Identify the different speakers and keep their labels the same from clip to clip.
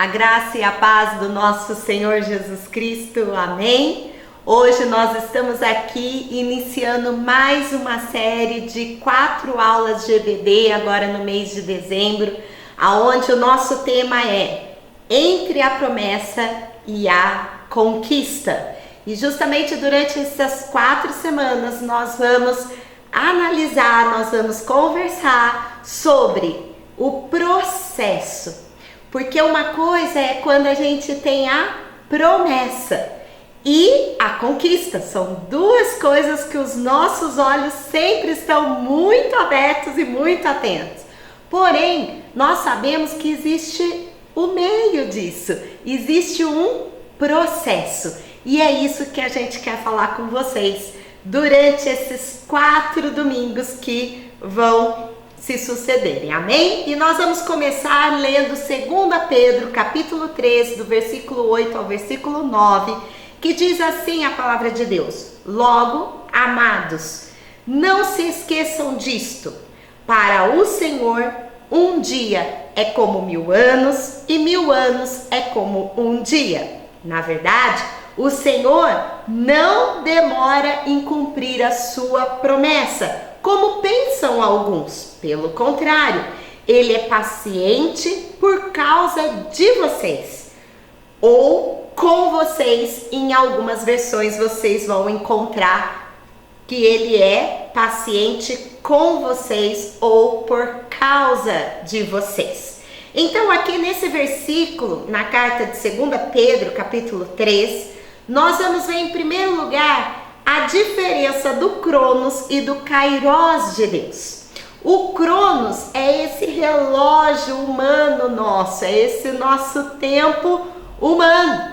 Speaker 1: A graça e a paz do nosso Senhor Jesus Cristo, amém? Hoje nós estamos aqui iniciando mais uma série de 4 aulas de EBD, agora no mês de dezembro, aonde o nosso tema é Entre a Promessa e a Conquista. E justamente durante essas 4 semanas nós vamos analisar, nós vamos conversar sobre o processo. Porque uma coisa é quando a gente tem a promessa e a conquista. São duas coisas que os nossos olhos sempre estão muito abertos e muito atentos. Porém, nós sabemos que existe o meio disso. Existe um processo. E é isso que a gente quer falar com vocês durante esses 4 domingos que vão se sucederem, amém? E nós vamos começar lendo 2 Pedro, capítulo 3, do versículo 8 ao versículo 9, que diz assim a palavra de Deus: Logo, amados, não se esqueçam disto, para o Senhor um dia é como 1000 anos e 1000 anos é como um dia. Na verdade, o Senhor não demora em cumprir a sua promessa, como pensam alguns. Pelo contrário, ele é paciente por causa de vocês. Ou com vocês, em algumas versões vocês vão encontrar que ele é paciente com vocês ou por causa de vocês. Então aqui nesse versículo, na carta de 2 Pedro, capítulo 3, nós vamos ver em primeiro lugar a diferença do Cronos e do Kairos de Deus. O Cronos é esse relógio humano nosso, é esse nosso tempo humano,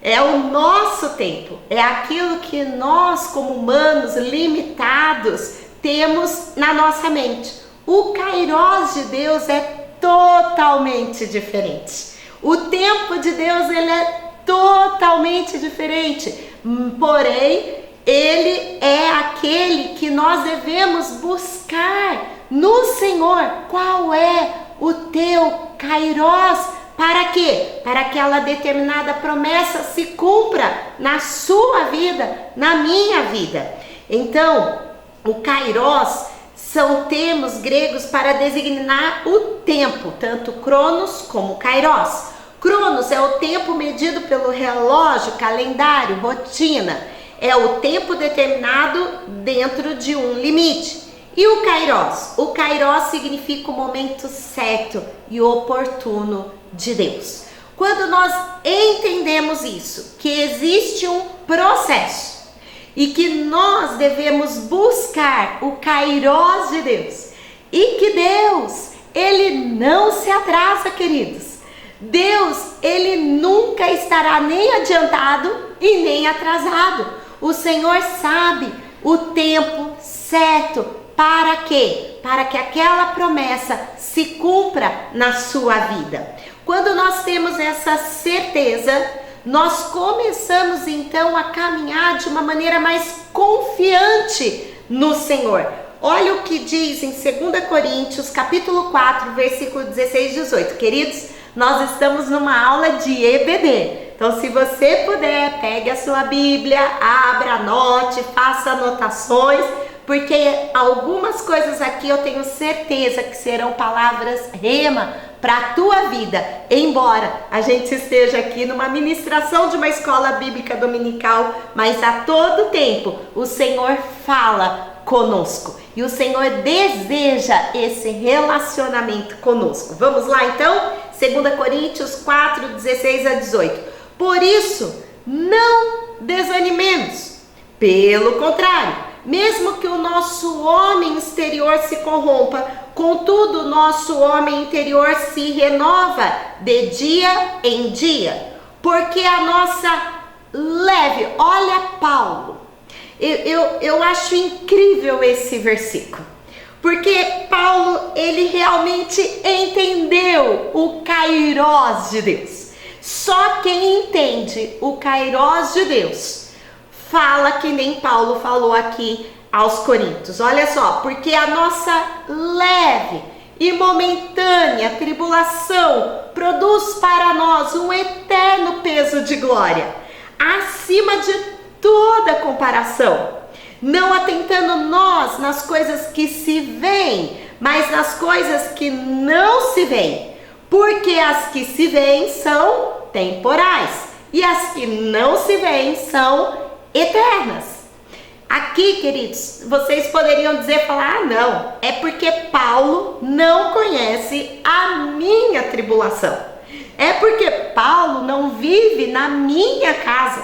Speaker 1: é o nosso tempo, é aquilo que nós como humanos limitados temos na nossa mente. O Kairos de Deus é totalmente diferente. O tempo de Deus ele é totalmente diferente, porém ele é aquele que nós devemos buscar no Senhor. Qual é o teu Kairos? Para quê? Para que aquela determinada promessa se cumpra na sua vida, na minha vida. Então, o Kairos são termos gregos para designar o tempo, tanto Cronos como Kairos. Cronos é o tempo medido pelo relógio, calendário, rotina. É o tempo determinado dentro de um limite. E o Kairos? O Kairos significa o momento certo e oportuno de Deus. Quando nós entendemos isso, que existe um processo e que nós devemos buscar o Kairos de Deus e que Deus, ele não se atrasa, queridos. Deus, ele nunca estará nem adiantado e nem atrasado. O Senhor sabe o tempo certo. Para quê? Para que aquela promessa se cumpra na sua vida. Quando nós temos essa certeza, nós começamos então a caminhar de uma maneira mais confiante no Senhor. Olha o que diz em 2 Coríntios, capítulo 4, versículo 16 e 18. Queridos, nós estamos numa aula de EBD. Então, se você puder, pegue a sua Bíblia, abra, anote, faça anotações, porque algumas coisas aqui eu tenho certeza que serão palavras rema para a tua vida, embora a gente esteja aqui numa ministração de uma escola bíblica dominical, mas a todo tempo o Senhor fala conosco e o Senhor deseja esse relacionamento conosco. Vamos lá então? 2 Coríntios 4, 16 a 18. Por isso, não desanimemos. Pelo contrário, mesmo que o nosso homem exterior se corrompa, contudo, o nosso homem interior se renova de dia em dia. Porque a nossa leve... Olha Paulo, eu acho incrível esse versículo. Porque Paulo, ele realmente entendeu o Kairos de Deus. Só quem entende o Kairos de Deus fala que nem Paulo falou aqui aos Coríntios. Olha só, porque a nossa leve e momentânea tribulação produz para nós um eterno peso de glória, acima de toda comparação, não atentando nós nas coisas que se veem, mas nas coisas que não se veem, porque as que se veem são temporais e as que não se veem são eternas. Aqui, queridos, vocês poderiam falar, não, é porque Paulo não conhece a minha tribulação. É porque Paulo não vive na minha casa.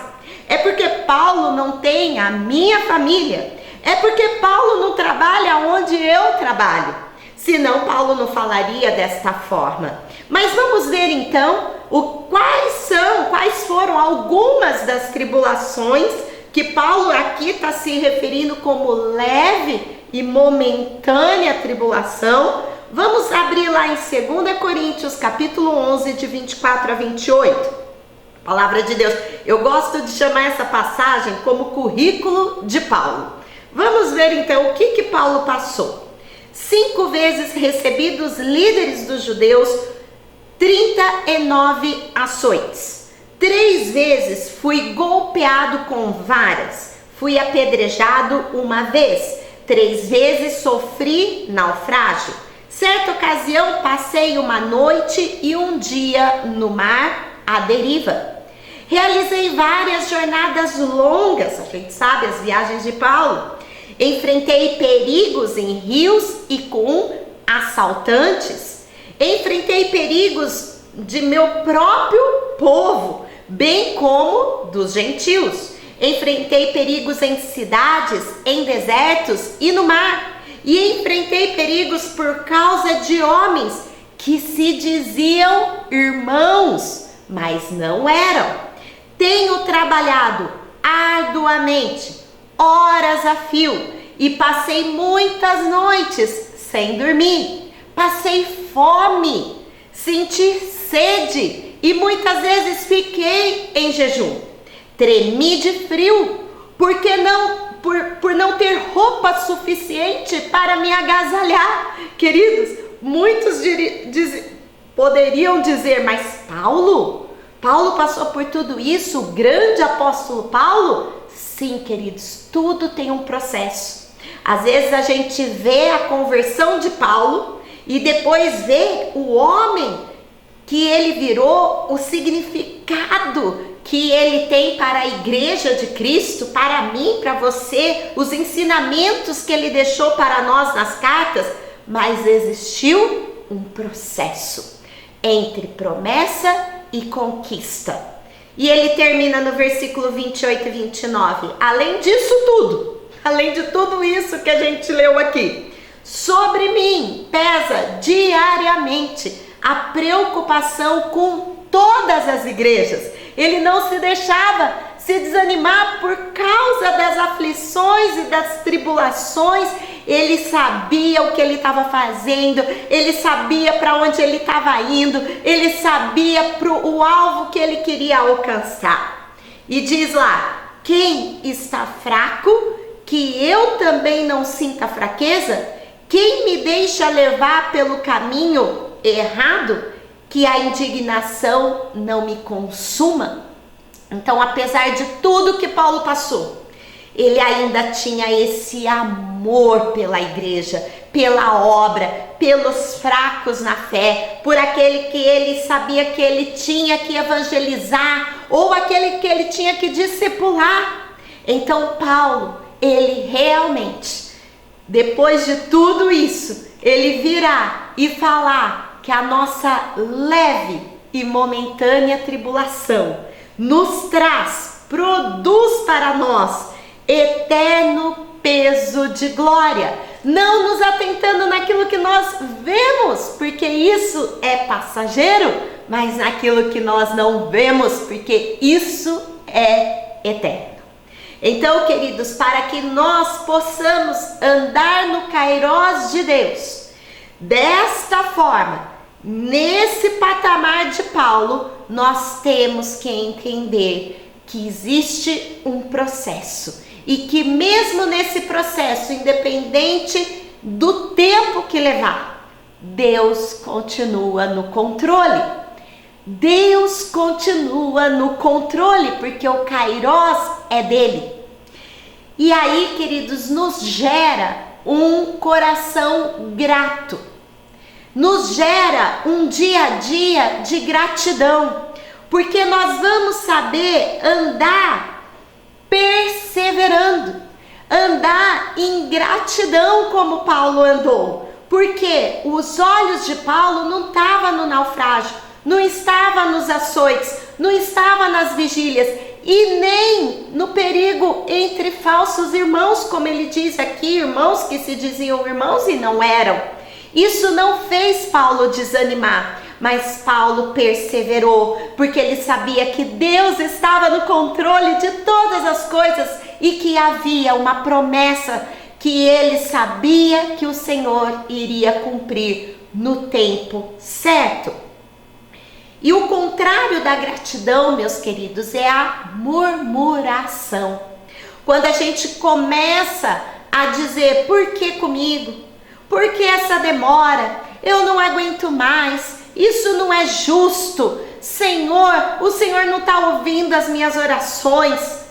Speaker 1: É porque Paulo não tem a minha família. É porque Paulo não trabalha onde eu trabalho. Senão Paulo não falaria desta forma. Mas vamos ver então quais foram algumas das tribulações que Paulo aqui está se referindo como leve e momentânea tribulação. Vamos abrir lá em 2 Coríntios capítulo 11, de 24 a 28. Palavra de Deus. Eu gosto de chamar essa passagem como currículo de Paulo. Vamos ver então o que Paulo passou. 5 vezes recebi dos líderes dos judeus 39 açoites. 3 vezes fui golpeado com varas, fui apedrejado 1 vez, 3 vezes sofri naufrágio. Certa ocasião passei 1 noite e 1 dia no mar à deriva. Realizei várias jornadas longas, a gente sabe as viagens de Paulo. Enfrentei perigos em rios e com assaltantes. Enfrentei perigos de meu próprio povo, bem como dos gentios. Enfrentei perigos em cidades, em desertos e no mar. E enfrentei perigos por causa de homens que se diziam irmãos, mas não eram. Tenho trabalhado arduamente, horas a fio, e passei muitas noites sem dormir. Passei fome, senti sede e muitas vezes fiquei em jejum. Tremi de frio, por não ter roupa suficiente para me agasalhar. Queridos, muitos poderiam dizer, mas Paulo passou por tudo isso, o grande apóstolo Paulo? Sim, queridos, tudo tem um processo. Às vezes a gente vê a conversão de Paulo e depois vê o homem que ele virou, o significado que ele tem para a igreja de Cristo, para mim, para você, os ensinamentos que ele deixou para nós nas cartas, mas existiu um processo entre promessa e conquista. E ele termina no versículo 28 e 29. Além disso tudo, além de tudo isso que a gente leu aqui, sobre mim pesa diariamente a preocupação com todas as igrejas. Ele não se deixava se desanimar por causa das aflições e das tribulações. Ele sabia o que ele estava fazendo, ele sabia para onde ele estava indo, ele sabia o alvo que ele queria alcançar. E diz lá, quem está fraco, que eu também não sinta fraqueza? Quem me deixa levar pelo caminho errado, que a indignação não me consuma? Então, apesar de tudo que Paulo passou, ele ainda tinha esse amor pela igreja, pela obra, pelos fracos na fé, por aquele que ele sabia que ele tinha que evangelizar, ou aquele que ele tinha que discipular. Então, Paulo, ele realmente, depois de tudo isso, ele virá e falar que a nossa leve e momentânea tribulação produz para nós eterno peso de glória, não nos atentando naquilo que nós vemos, porque isso é passageiro, mas naquilo que nós não vemos, porque isso é eterno. Então, queridos, para que nós possamos andar no kairós de Deus, desta forma, nesse patamar de Paulo, nós temos que entender que existe um processo e que mesmo nesse processo, independente do tempo que levar, Deus continua no controle. Deus continua no controle, porque o Kairos é dele. E aí, queridos, nos gera um coração grato. Nos gera um dia a dia de gratidão, porque nós vamos saber andar perseverando, andar em gratidão como Paulo andou, porque os olhos de Paulo não estavam no naufrágio, não estavam nos açoites, não estavam nas vigílias e nem no perigo entre falsos irmãos, como ele diz aqui, irmãos que se diziam irmãos e não eram. Isso não fez Paulo desanimar, mas Paulo perseverou, porque ele sabia que Deus estava no controle de todas as coisas e que havia uma promessa que ele sabia que o Senhor iria cumprir no tempo certo. E o contrário da gratidão, meus queridos, é a murmuração. Quando a gente começa a dizer, por que comigo? Por que essa demora? Eu não aguento mais. Isso não é justo. Senhor, o Senhor não está ouvindo as minhas orações.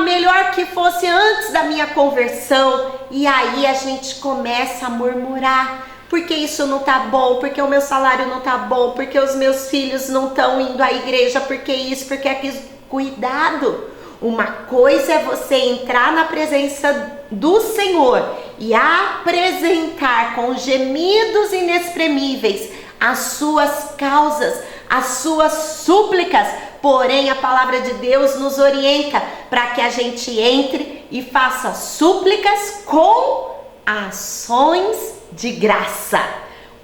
Speaker 1: Melhor que fosse antes da minha conversão. E aí a gente começa a murmurar. Porque isso não tá bom, porque o meu salário não tá bom, porque os meus filhos não estão indo à igreja, porque isso, porque aquilo. Cuidado! Uma coisa é você entrar na presença do Senhor e apresentar com gemidos inexprimíveis as suas causas, as suas súplicas. Porém, a palavra de Deus nos orienta para que a gente entre e faça súplicas com ações de graça,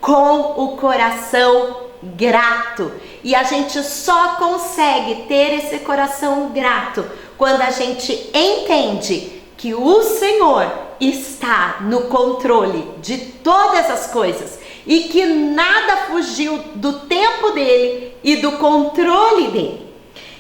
Speaker 1: com o coração grato. E a gente só consegue ter esse coração grato quando a gente entende que o Senhor está no controle de todas as coisas e que nada fugiu do tempo dele e do controle dele.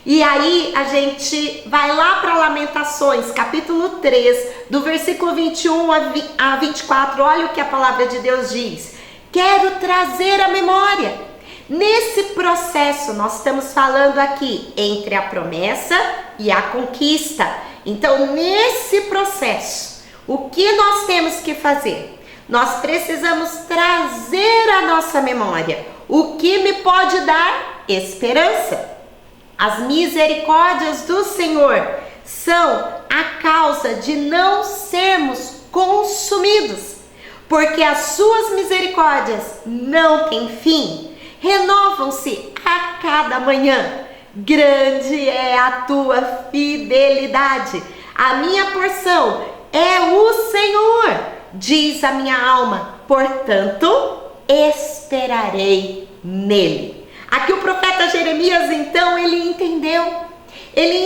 Speaker 1: E aí a gente vai lá para Lamentações, capítulo 3, do versículo 21 a 24, olha o que a palavra de Deus diz. Quero trazer a memória. Nesse processo, nós estamos falando aqui entre a promessa e a conquista. Então, nesse processo, o que nós temos que fazer? Nós precisamos trazer à nossa memória o que me pode dar esperança. As misericórdias do Senhor são a causa de não sermos consumidos, porque as suas misericórdias não têm fim. Renovam-se a cada manhã. Grande é a tua fidelidade. A minha porção é o Senhor, diz a minha alma. Portanto, esperarei nele. Aqui o profeta Jeremias, então, ele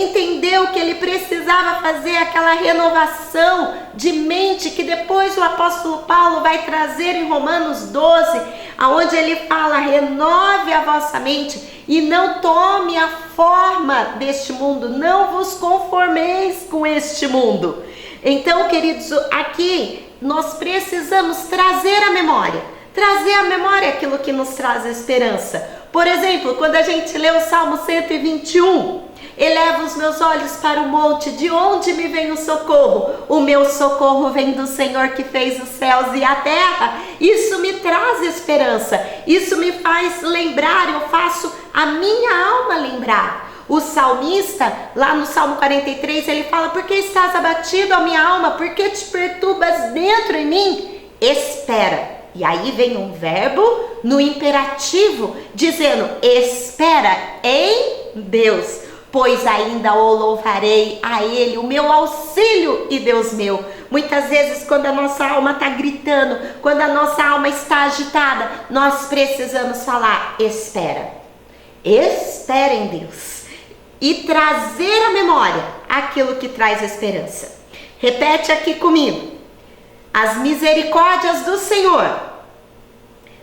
Speaker 1: entendeu que ele precisava fazer aquela renovação de mente que depois o apóstolo Paulo vai trazer em Romanos 12, aonde ele fala, renove a vossa mente e não tome a forma deste mundo, não vos conformeis com este mundo. Então, queridos, aqui nós precisamos trazer à memória aquilo que nos traz esperança. Por exemplo, quando a gente lê o Salmo 121, eleva os meus olhos para o monte, de onde me vem o socorro? O meu socorro vem do Senhor que fez os céus e a terra. Isso me traz esperança, isso me faz lembrar, eu faço a minha alma lembrar. O salmista, lá no Salmo 43, ele fala, por que estás abatido, a minha alma? Por que te perturbas dentro em mim? Espera. E aí vem um verbo no imperativo, dizendo, espera em Deus, pois ainda o louvarei a Ele, o meu auxílio e Deus meu. Muitas vezes quando a nossa alma está gritando, quando a nossa alma está agitada, nós precisamos falar, espera em Deus. E trazer à memória aquilo que traz esperança. Repete aqui comigo. As misericórdias do Senhor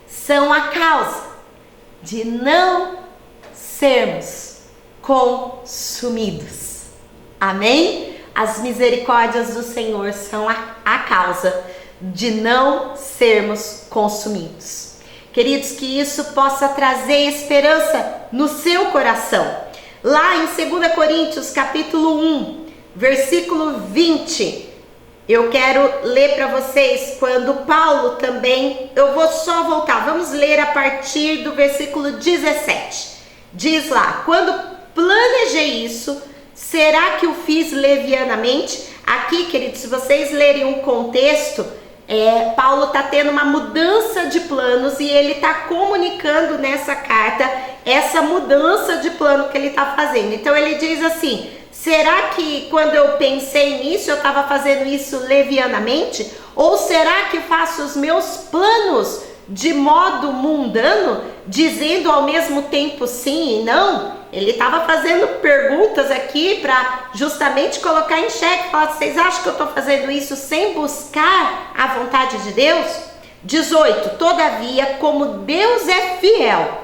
Speaker 1: são a causa de não sermos consumidos. Amém? As misericórdias do Senhor são a causa de não sermos consumidos. Queridos, que isso possa trazer esperança no seu coração. Lá em 2 Coríntios, capítulo 1, versículo 20, eu quero ler para vocês quando Paulo também, eu vou só voltar, vamos ler a partir do versículo 17. Diz lá: quando planejei isso, será que o fiz levianamente? Aqui, queridos, se vocês lerem um contexto, Paulo está tendo uma mudança de planos e ele está comunicando nessa carta essa mudança de plano que ele está fazendo. Então ele diz assim: será que quando eu pensei nisso eu estava fazendo isso levianamente? Ou será que faço os meus planos de modo mundano, dizendo ao mesmo tempo sim e não? Ele estava fazendo perguntas aqui para justamente colocar em xeque, falar: vocês acham que eu estou fazendo isso sem buscar a vontade de Deus? 18. Todavia, como Deus é fiel,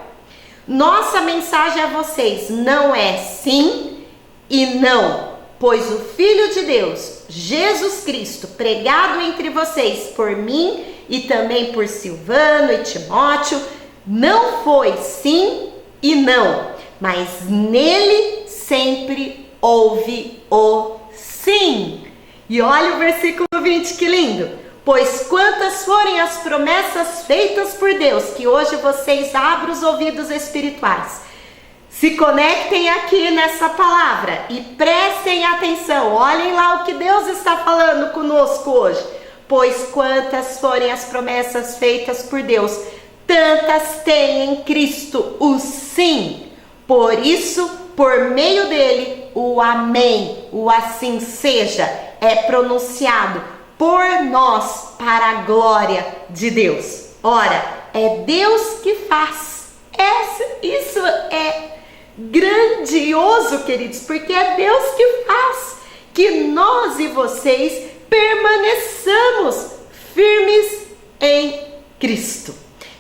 Speaker 1: nossa mensagem a vocês não é sim e não, pois o Filho de Deus, Jesus Cristo, pregado entre vocês por mim e também por Silvano e Timóteo, não foi sim e não, mas nele sempre houve o sim. E olha o versículo 20, que lindo. Pois quantas forem as promessas feitas por Deus, que hoje vocês abrem os ouvidos espirituais, se conectem aqui nessa palavra e prestem atenção. Olhem lá o que Deus está falando conosco hoje. Pois quantas forem as promessas feitas por Deus, tantas tem em Cristo o sim. Por isso, por meio dele, o amém, o assim seja, é pronunciado por nós para a glória de Deus. Ora, é Deus que faz. Isso é grandioso, queridos, porque é Deus que faz que nós e vocês permaneçamos firmes em Cristo.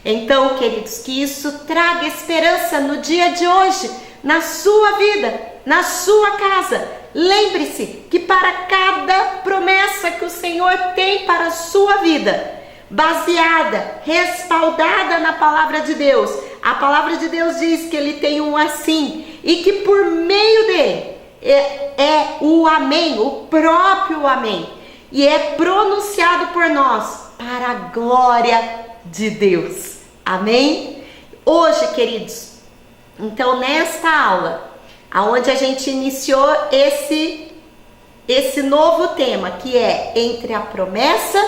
Speaker 1: Então, queridos, que isso traga esperança no dia de hoje, na sua vida, na sua casa. Lembre-se que para cada promessa que o Senhor tem para a sua vida, baseada, respaldada na palavra de Deus, a palavra de Deus diz que ele tem um assim, e que por meio dele é o amém, o próprio amém, e é pronunciado por nós para a glória de Deus. Amém? Hoje, queridos, então nesta aula, aonde a gente iniciou esse novo tema, que é entre a promessa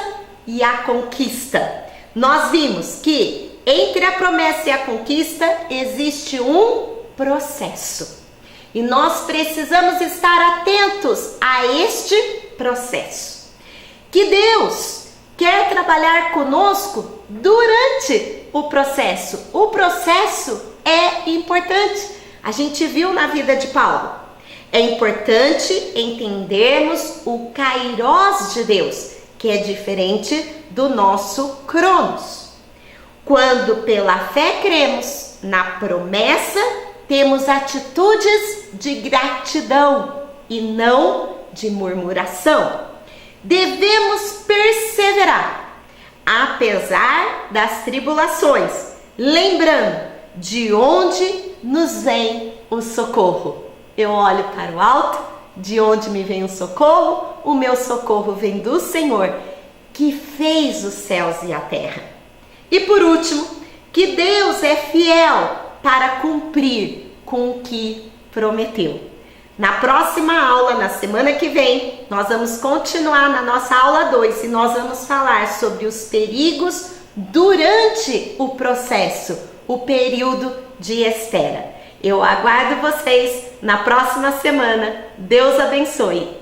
Speaker 1: e a conquista, nós vimos que entre a promessa e a conquista existe um processo. E nós precisamos estar atentos a este processo. Que Deus quer trabalhar conosco durante o processo. O processo é importante. A gente viu na vida de Paulo. É importante entendermos o kairós de Deus, que é diferente do nosso cronos. Quando pela fé cremos na promessa, temos atitudes de gratidão e não de murmuração. Devemos perseverar, apesar das tribulações, lembrando de onde nos vem o socorro. Eu olho para o alto, de onde me vem o socorro? O meu socorro vem do Senhor, que fez os céus e a terra. E por último, que Deus é fiel para cumprir com o que prometeu. Na próxima aula, na semana que vem, nós vamos continuar na nossa aula 2 e nós vamos falar sobre os perigos durante o processo, o período de espera. Eu aguardo vocês na próxima semana. Deus abençoe.